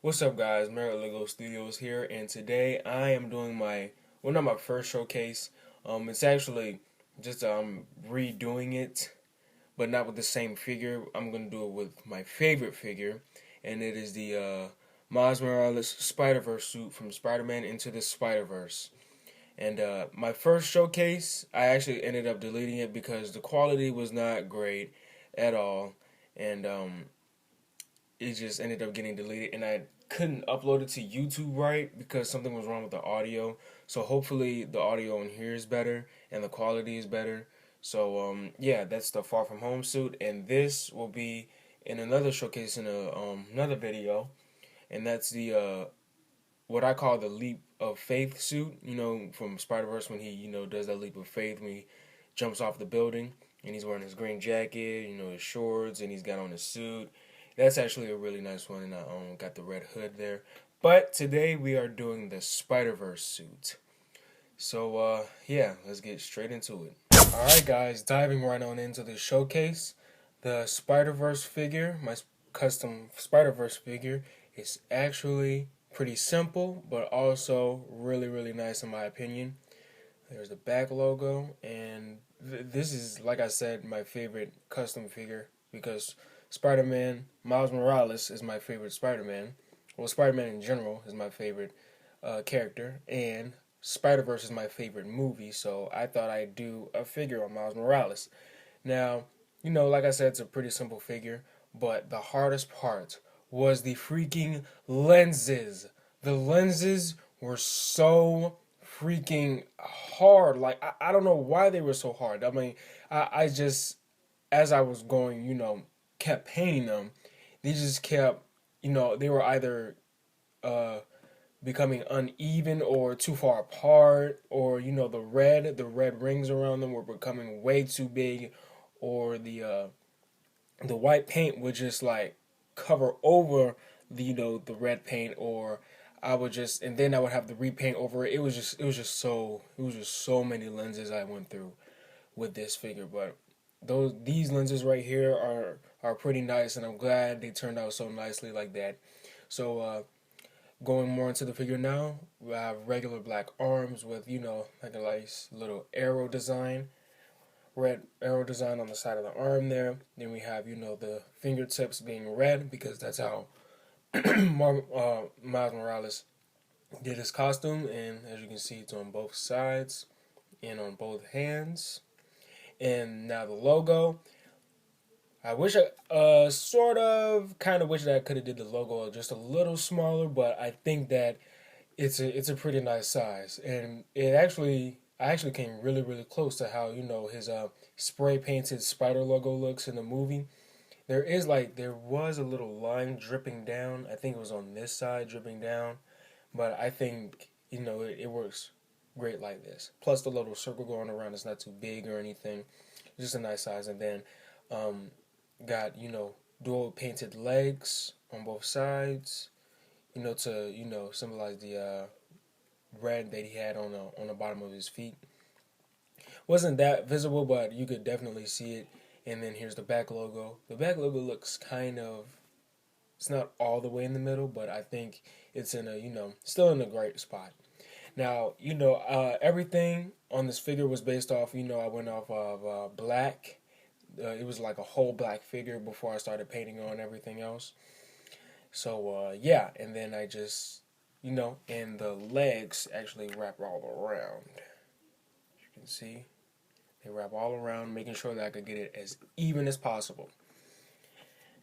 What's up, guys? Merit Lego Studios here, and today I am doing not my first showcase. It's actually just redoing it, but not with the same figure. I'm gonna do it with my favorite figure, and it is the Miles Morales Spider-Verse suit from Spider-Man Into the Spider-Verse. And my first showcase, I actually ended up deleting it because the quality was not great at all, and it just ended up getting deleted, and I couldn't upload it to YouTube right because something was wrong with the audio. So hopefully the audio in here is better and the quality is better. So yeah, that's the Far From Home suit, and this will be in another showcase in another video, and that's the what I call the leap of faith suit. You know, from Spider Verse when he does that leap of faith when he jumps off the building and he's wearing his green jacket, his shorts, and he's got on his suit. That's actually a really nice one, and I got the red hood there. But today we are doing the Spider Verse suit. So yeah, let's get straight into it. All right, guys, diving right on into the showcase. The Spider Verse figure, my custom Spider Verse figure, is actually pretty simple, but also really, really nice in my opinion. There's the back logo, and this is, like I said, my favorite custom figure because Spider-Man, Miles Morales is my favorite Spider-Man. Well, Spider-Man in general is my favorite character, and Spider-Verse is my favorite movie, so I thought I'd do a figure on Miles Morales. Now, like I said, it's a pretty simple figure, but the hardest part was the freaking lenses. The lenses were so freaking hard. Like, I don't know why they were so hard. I mean, I just, as I was going, kept painting them, they just kept, they were either uh, becoming uneven or too far apart, or the red rings around them were becoming way too big, or the white paint would just like cover over the red paint, or I would just, and then I would have to repaint over it. It was just so many lenses I went through with this figure. But these lenses right here are pretty nice, and I'm glad they turned out so nicely like that. So going more into the figure now, we have regular black arms with like a nice little arrow design, red arrow design on the side of the arm there. Then we have the fingertips being red because that's how Miles Morales did his costume, and as you can see, it's on both sides and on both hands. And now the logo. I wish kind of wish that I could have did the logo just a little smaller, but I think that it's a pretty nice size, and I actually came really, really close to how his spray painted spider logo looks in the movie. There was a little line dripping down. I think it was on this side dripping down, but I think it works great like this. Plus the little circle going around is not too big or anything. It's just a nice size, and then um, got dual painted legs on both sides. To symbolize the red that he had on the bottom of his feet. Wasn't that visible, but you could definitely see it. And then here's the back logo. The back logo looks kind of, it's not all the way in the middle, but I think it's in a, still in a great spot. Now, everything on this figure was based off, I went off of black. It was like a whole black figure before I started painting on everything else. So, yeah, and then I just, and the legs actually wrap all around. As you can see, they wrap all around, making sure that I could get it as even as possible.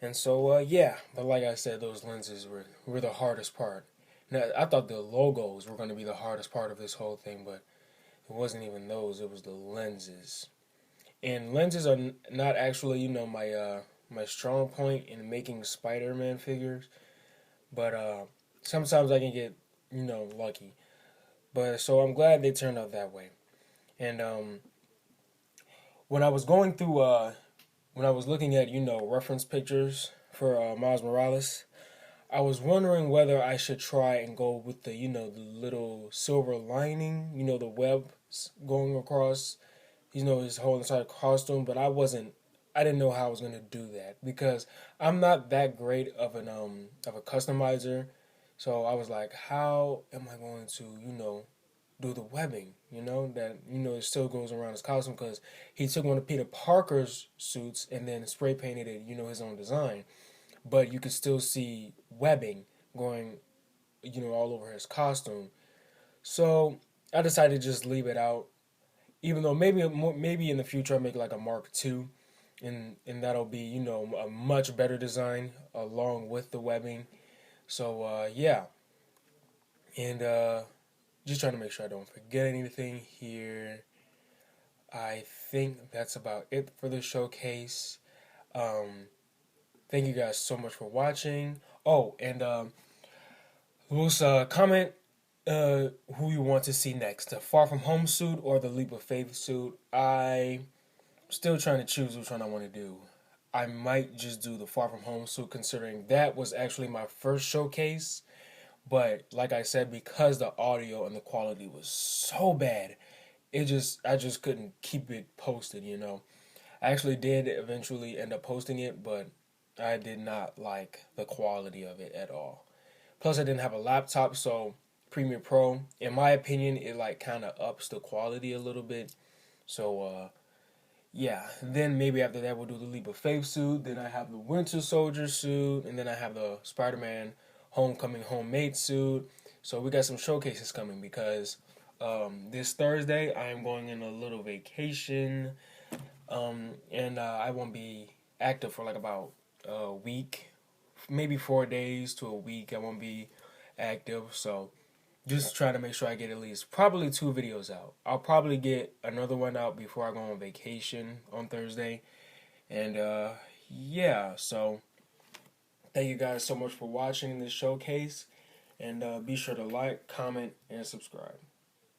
And so, yeah, but like I said, those lenses were the hardest part. Now, I thought the logos were going to be the hardest part of this whole thing, but it wasn't even those. It was the lenses. And lenses are not actually, my strong point in making Spider-Man figures, but sometimes I can get, lucky. But so I'm glad they turned out that way. And when I was going through, when I was looking at, reference pictures for Miles Morales, I was wondering whether I should try and go with the little silver lining, the web going across, his whole entire costume. But I didn't know how I was gonna do that because I'm not that great of a customizer. So I was like, how am I going to, do the webbing, that, it still goes around his costume, because he took one of Peter Parker's suits and then spray painted it, his own design. But you could still see webbing going, all over his costume. So I decided to just leave it out, even though maybe in the future I'll make like a Mark II, and that'll be, a much better design along with the webbing. So yeah, and just trying to make sure I don't forget anything here. I think that's about it for the showcase. Um, Thank you guys so much for watching. Oh, and comment who you want to see next, the Far From Home suit or the Leap of Faith suit. I'm still trying to choose which one I want to do. I might just do the Far From Home suit, considering that was actually my first showcase. But like I said, because the audio and the quality was so bad, I just couldn't keep it posted. I actually did eventually end up posting it, but I did not like the quality of it at all. Plus, I didn't have a laptop, so Premiere Pro, in my opinion, it like kind of ups the quality a little bit. So yeah. Then maybe after that we'll do the Leap of Faith suit. Then I have the Winter Soldier suit, and then I have the Spider-Man Homecoming Homemade suit. So we got some showcases coming, because this Thursday I am going on a little vacation, and I won't be active for like about a week, maybe 4 days to a week. I won't be active, so just trying to make sure I get at least probably 2 videos out. I'll probably get another one out before I go on vacation on Thursday. And yeah, so thank you guys so much for watching this showcase. And be sure to like, comment, and subscribe.